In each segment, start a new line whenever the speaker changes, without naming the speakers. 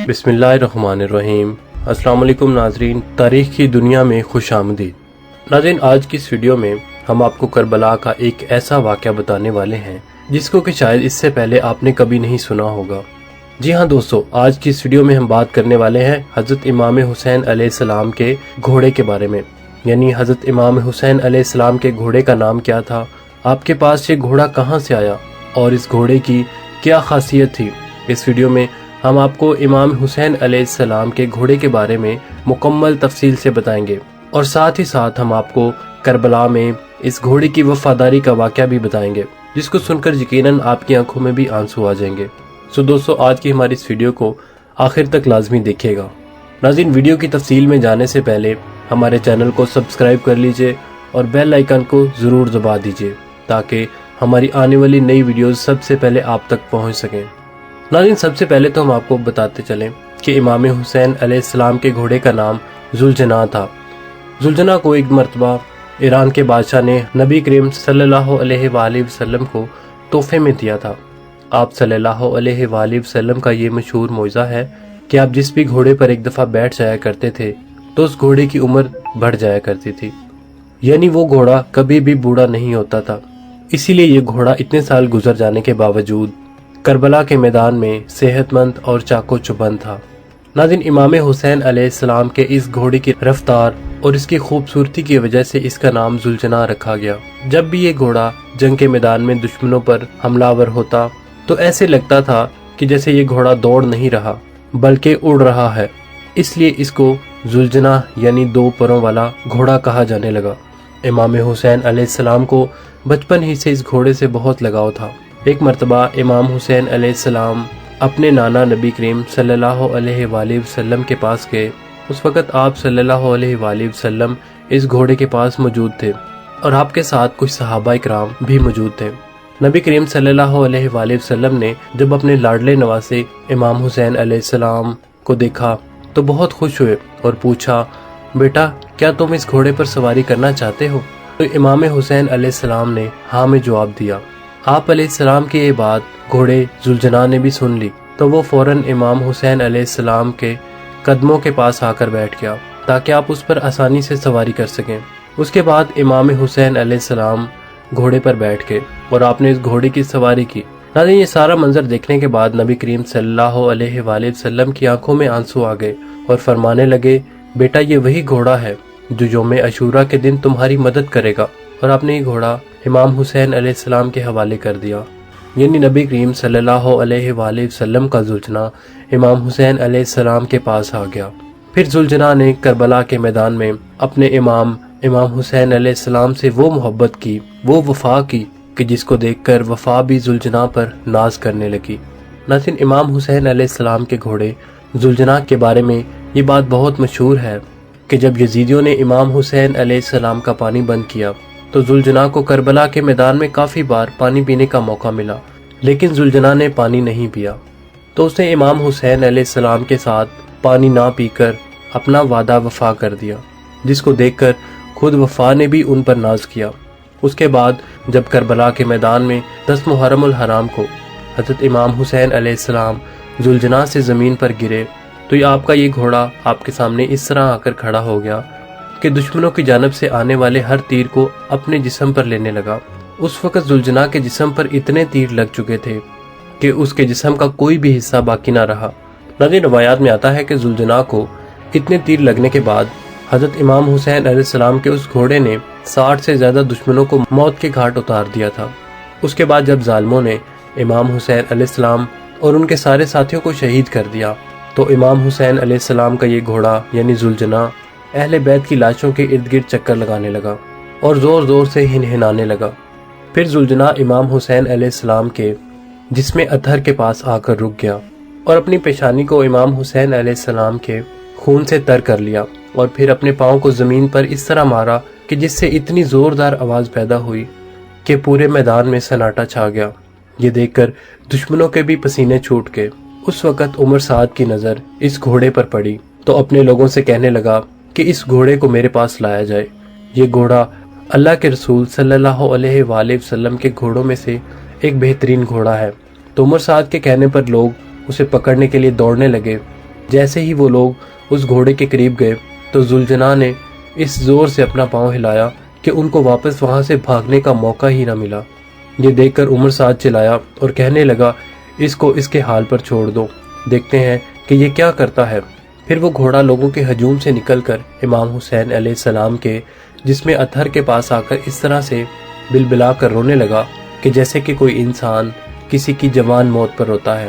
बिस्मिल्लाहिर्रहमानिर्रहीम। अस्सलाम वालेकुम नाजरीन, तारीख़ की दुनिया में खुश आमदीद। नाज़रीन, आज की इस वीडियो में हम आपको करबला का एक ऐसा वाक़या बताने वाले हैं जिसको कि शायद इससे पहले आपने कभी नहीं सुना होगा। जी हाँ दोस्तों, आज की इस वीडियो में हम बात करने वाले हैं हज़रत इमाम हुसैन अलैहिस्सलाम के घोड़े के बारे में। यानी हज़रत इमाम हुसैन अलैहिस्सलाम के घोड़े का नाम क्या था, आपके पास ये घोड़ा कहाँ से आया और इस घोड़े की क्या खासियत थी। इस वीडियो में हम आपको इमाम हुसैन अलैहिस्सलाम के घोड़े के बारे में मुकम्मल तफसील से बताएंगे और साथ ही साथ हम आपको करबला में इस घोड़े की वफादारी का वाक़या भी बताएंगे, जिसको सुनकर यकीनन आपकी आंखों में भी आंसू आ जाएंगे। सो दोस्तों, आज की हमारी इस वीडियो को आखिर तक लाजमी देखिएगा। नाज़रीन, वीडियो की तफसील में जाने से पहले हमारे चैनल को सब्सक्राइब कर लीजिए और बेल आइकन को ज़रूर दबा दीजिए ताकि हमारी आने वाली नई वीडियोस सबसे पहले आप तक पहुंच सकें। नाज़रीन, सबसे पहले तो हम आपको बताते चलें कि इमाम हुसैन अलैहिस्सलाम के घोड़े का नाम जुलजना था। जुलजना को एक मरतबा ईरान के बादशाह ने नबी करीम सल्लल्लाहु अलैहि वसल्लम को तोहफे में दिया था। आप सल्लल्लाहु अलैहि वसल्लम का ये मशहूर मौज़ा है कि आप जिस भी घोड़े पर एक दफ़ा बैठ जाया करते थे तो उस घोड़े की उम्र बढ़ जाया करती थी, यानी वो घोड़ा कभी भी बूढ़ा नहीं होता था। इसीलिए ये घोड़ा इतने साल गुजर जाने के बावजूद करबला के मैदान में सेहतमंद और चाको चुबंद था। नाज़रीन, इमाम हुसैन अलैहिस्सलाम के इस घोड़े की रफ्तार और इसकी खूबसूरती की वजह से इसका नाम जुलजना रखा गया। जब भी ये घोड़ा जंग के मैदान में दुश्मनों पर हमलावर होता तो ऐसे लगता था कि जैसे ये घोड़ा दौड़ नहीं रहा बल्कि उड़ रहा है। इसलिए इसको जुलजना यानी दो परों वाला घोड़ा कहा जाने लगा। इमाम हुसैन अलैहिस्सलाम को बचपन ही से इस घोड़े से बहुत लगाव था। एक मरतबा इमाम हुसैन अलैहिस्सलाम अपने नाना नबी करीम सल्लल्लाहु अलैहि वसल्लम के पास गए। उस वक़्त आप सल्लल्लाहु अलैहि वसल्लम इस घोड़े के पास मौजूद थे और आपके साथ कुछ सहाबा इकराम भी मौजूद थे। नबी करीम सल्लल्लाहु अलैहि वसल्लम ने जब अपने लाडले नवासे इमाम हुसैन अलैहिस्सलाम को देखा तो बहुत खुश हुए और पूछा, बेटा क्या तुम इस घोड़े पर सवारी करना चाहते हो? तो इमाम हुसैन अलैहिस्सलाम ने हाँ में जवाब दिया। आप अलैहिस्सलाम की ये बात घोड़े जुलजना ने भी सुन ली तो वो फौरन इमाम हुसैन अलैहिस्सलाम के कदमों के पास आकर बैठ गया ताकि आप उस पर आसानी से सवारी कर सकें। उसके बाद इमाम हुसैन अलैहिस्सलाम घोड़े पर बैठ गए और आपने इस घोड़े की सवारी की। नाज़रीन, ये सारा मंजर देखने के बाद नबी करीम सल्लल्लाहु अलैहि वसल्लम की आंखों में आंसू आ गए और फरमाने लगे, बेटा ये वही घोड़ा है जो यौम अशूरा के दिन तुम्हारी मदद करेगा। और आपने ये घोड़ा इमाम हुसैन अलैहिस्सलाम के हवाले कर दिया। यानी नबी करीम सल्लल्लाहु अलैहि वसल्लम का जुलजना इमाम हुसैन अलैहिस्सलाम के पास आ गया। फिर जुलजना ने करबला के मैदान में अपने इमाम हुसैन अलैहिस्सलाम से वो मोहब्बत की, वो वफा की कि जिसको देखकर वफा भी जुलजना पर नाज करने लगी। नाज़रीन, इमाम हुसैन अलैहिस्सलाम के घोड़े जुलजना के बारे में ये बात बहुत मशहूर है कि जब यजीदियों ने इमाम हुसैन अलैहिस्सलाम का पानी बंद किया तो जुलजना को करबला के मैदान में काफ़ी बार पानी पीने का मौका मिला, लेकिन जुलजना ने पानी नहीं पिया। तो उसने इमाम हुसैन अलैहिस्सलाम के साथ पानी ना पीकर अपना वादा वफा कर दिया, जिसको देखकर खुद वफा ने भी उन पर नाज किया। उसके बाद जब करबला के मैदान में 10 मुहर्रम उल हराम को हज़रत इमाम हुसैन अलैहिस्सलाम जुलजना से ज़मीन पर गिरे तो आपका ये घोड़ा आपके सामने इस तरह आकर खड़ा हो गया कि दुश्मनों की जानब से आने वाले हर तीर को अपने जिस्म पर लेने लगा। उस वक़्त जुलजना के जिस्म पर इतने तीर लग चुके थे कि उसके जिस्म का कोई भी हिस्सा बाकी ना रहा। नाज़रीन, रवायात में आता है कि जुलजना को इतने तीर लगने के बाद हज़रत इमाम हुसैन अलैहिस्सलाम के उस घोड़े ने 60 से ज़्यादा दुश्मनों को मौत के घाट उतार दिया था। उसके बाद जब जालिमों ने इमाम हुसैन अलैहिस्सलाम और उनके सारे साथियों को शहीद कर दिया तो इमाम हुसैन अलैहिस्सलाम का ये घोड़ा यानी जुलजना अहले बैत की लाशों के इर्द गिर्द चक्कर लगाने लगा और ज़ोर ज़ोर से हिनहिनाने लगा। फिर जुलजना इमाम हुसैन अलैहिस्सलाम के जिस्म अतहर के पास आकर रुक गया और अपनी पेशानी को इमाम हुसैन अलैहिस्सलाम के खून से तर कर लिया और फिर अपने पाँव को ज़मीन पर इस तरह मारा कि जिससे इतनी ज़ोरदार आवाज़ पैदा हुई कि पूरे मैदान में सन्नाटा छा गया। ये देखकर दुश्मनों के भी पसीने छूट गए। उस वक़्त उमर साद की नज़र इस घोड़े पर पड़ी तो अपने लोगों से कहने लगा कि इस घोड़े को मेरे पास लाया जाए। ये घोड़ा अल्लाह के रसूल सल्लल्लाहु अलैहि वसल्लम के घोड़ों में से एक बेहतरीन घोड़ा है। तो उमर साद के कहने पर लोग उसे पकड़ने के लिए दौड़ने लगे جیسے ہی وہ لوگ اس گھوڑے کے قریب گئے تو ذوالجناح نے اس زور سے اپنا پاؤں ہلایا کہ ان کو واپس وہاں سے بھاگنے کا موقع ہی نہ ملا۔ یہ دیکھ کر عمر سعد چلایا اور کہنے لگا اس کو اس کے حال پر چھوڑ دو، دیکھتے ہیں کہ یہ کیا کرتا ہے۔ پھر وہ گھوڑا لوگوں کے ہجوم سے نکل کر امام حسین علیہ السلام کے جسم اطہر کے پاس آ کر اس طرح سے بلبلا کر رونے لگا کہ جیسے کہ کوئی انسان کسی کی جوان موت پر روتا ہے۔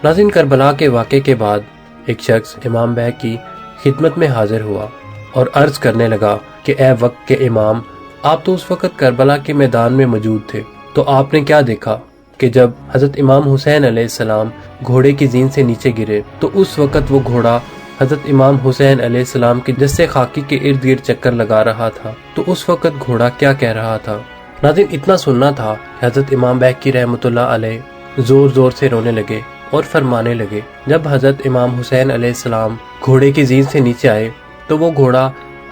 ناظرین، کربلا کے واقعے کے بعد ایک شخص امام بیگ کی خدمت میں حاضر ہوا اور عرض کرنے لگا کہ اے وقت کے امام، آپ تو اس وقت کربلا کے میدان میں موجود تھے، تو آپ نے کیا دیکھا کہ جب حضرت امام حسین علیہ السلام گھوڑے کی زین سے نیچے گرے تو اس وقت وہ گھوڑا حضرت امام حسین علیہ السلام کے جسے خاکی کے ارد گرد چکر لگا رہا تھا، تو اس وقت گھوڑا کیا کہہ رہا تھا؟ ناظرین، اتنا سننا تھا کہ حضرت امام بیگ کی رحمۃ اللہ علیہ زور زور سے رونے لگے اور فرمانے لگے جب حضرت امام حسین علیہ السلام گھوڑے کی زین سے نیچے آئے تو وہ گھوڑا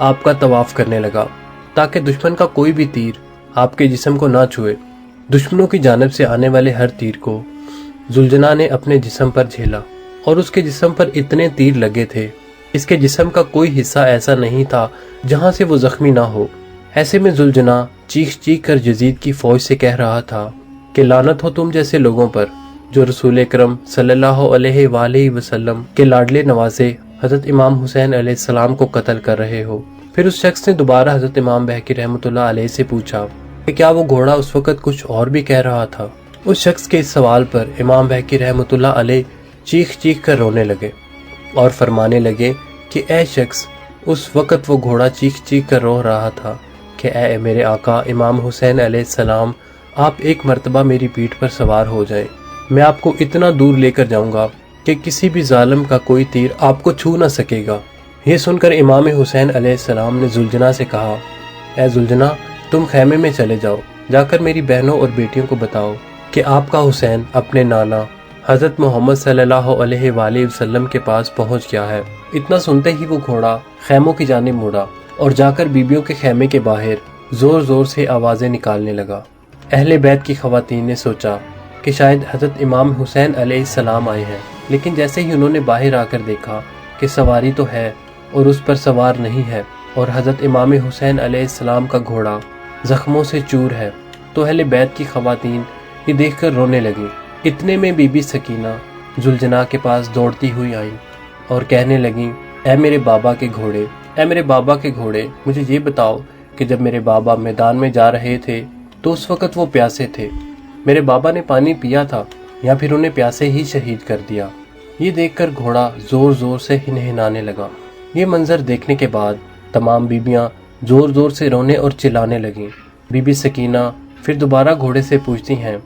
آپ کا طواف کرنے لگا تاکہ دشمن کا کوئی بھی تیر آپ کے جسم کو نہ چھوئے۔ دشمنوں کی جانب سے آنے والے ہر تیر کو ذوالجناح نے اپنے جسم پر جھیلا اور اس کے جسم پر اتنے تیر لگے تھے، اس کے جسم کا کوئی حصہ ایسا نہیں تھا جہاں سے وہ زخمی نہ ہو۔ ایسے میں ذوالجناح چیخ چیخ کر یزید کی فوج سے کہہ رہا تھا کہ لعنت ہو تم جیسے لوگوں پر جو رسول اکرم صلی اللہ علیہ وآلہ وسلم کے لاڈلے نوازے حضرت امام حسین علیہ السلام کو قتل کر رہے ہو۔ پھر اس شخص نے دوبارہ حضرت امام بیگ کی رحمۃ اللہ علیہ سے پوچھا کہ کیا وہ گھوڑا اس وقت کچھ اور بھی کہہ رہا تھا؟ اس شخص کے اس سوال پر امام بیگ کی رحمۃ اللہ علیہ چیخ چیخ کر رونے لگے اور فرمانے لگے کہ اے شخص، اس وقت وہ گھوڑا چیخ چیخ کر رو رہا تھا کہ اے میرے آقا امام حسین علیہ السلام، آپ ایک مرتبہ میری پیٹھ پر سوار ہو جائیں، میں آپ کو اتنا دور لے کر جاؤں گا کہ کسی بھی ظالم کا کوئی تیر آپ کو چھو نہ سکے گا۔ یہ سن کر امام حسین علیہ السلام نے ذوالجناح سے کہا اے ذوالجناح، تم خیمے میں چلے جاؤ، جا کر میری بہنوں اور بیٹیوں کو بتاؤ کہ آپ کا حسین اپنے نانا حضرت محمد صلی اللہ علیہ وآلہ وسلم کے پاس پہنچ گیا ہے۔ اتنا سنتے ہی وہ گھوڑا خیموں کی جانب مڑا اور جا کر بیبیوں کے خیمے کے باہر زور زور سے آوازیں نکالنے لگا۔ اہل بیت کی خواتین نے سوچا کہ شاید حضرت امام حسین علیہ السلام آئے ہیں، لیکن جیسے ہی انہوں نے باہر آ کر دیکھا کہ سواری تو ہے اور اس پر سوار نہیں ہے اور حضرت امام حسین علیہ السلام کا گھوڑا زخموں سے چور ہے، تو اہل بیت کی خواتین یہ دیکھ کر رونے لگیں۔ اتنے میں بی بی سکینہ ذوالجناح کے پاس دوڑتی ہوئی آئیں اور کہنے لگیں اے میرے بابا کے گھوڑے، اے میرے بابا کے گھوڑے، مجھے یہ بتاؤ کہ جب میرے بابا میدان میں جا رہے تھے تو اس وقت وہ پیاسے تھے، میرے بابا نے پانی پیا تھا یا پھر انہیں پیاسے ہی شہید کر دیا؟ یہ دیکھ کر گھوڑا زور زور سے ہنہنانے لگا۔ یہ منظر دیکھنے کے بعد تمام بیبیاں زور زور سے رونے اور چلانے لگیں۔ بی بی سکینہ پھر دوبارہ گھوڑے سے پوچھتی ہیں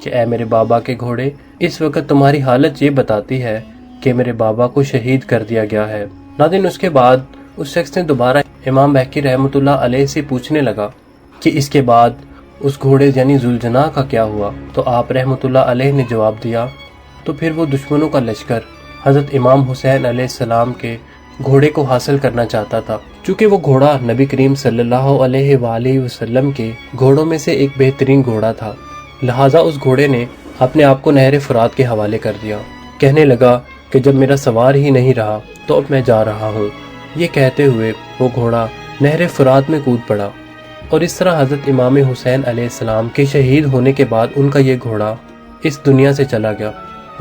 کہ اے میرے بابا کے گھوڑے، اس وقت تمہاری حالت یہ بتاتی ہے کہ میرے بابا کو شہید کر دیا گیا ہے۔ ناظرین، اس کے بعد اس شخص نے دوبارہ امام بیگ کی رحمۃ اللہ علیہ سے پوچھنے لگا کہ اس کے بعد اس گھوڑے یعنی ذوالجناح کا کیا ہوا؟ تو آپ رحمۃ اللہ علیہ نے جواب دیا تو پھر وہ دشمنوں کا لشکر حضرت امام حسین علیہ السلام کے گھوڑے کو حاصل کرنا چاہتا تھا۔ چونکہ وہ گھوڑا نبی کریم صلی اللہ علیہ وآلہ وسلم کے گھوڑوں میں سے ایک بہترین گھوڑا تھا، لہٰذا اس گھوڑے نے اپنے آپ کو نہر فرات کے حوالے کر دیا۔ کہنے لگا کہ جب میرا سوار ہی نہیں رہا تو اب میں جا رہا ہوں۔ یہ کہتے ہوئے وہ گھوڑا نہر فرات میں کود پڑا اور اس طرح حضرت امام حسین علیہ السلام کے شہید ہونے کے بعد ان کا یہ گھوڑا اس دنیا سے چلا گیا۔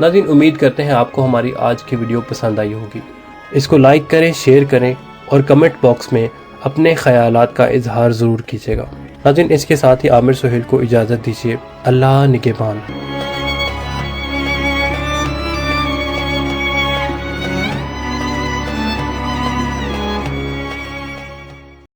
ناظرین، امید کرتے ہیں آپ کو ہماری آج کی ویڈیو پسند آئی ہوگی۔ اس کو لائک کریں، شیئر کریں اور کمنٹ باکس میں اپنے خیالات کا اظہار ضرور کیجیے گا۔ ناظرین، اس کے ساتھ ہی عامر سہیل کو اجازت دیجیے۔ اللہ نگہبان۔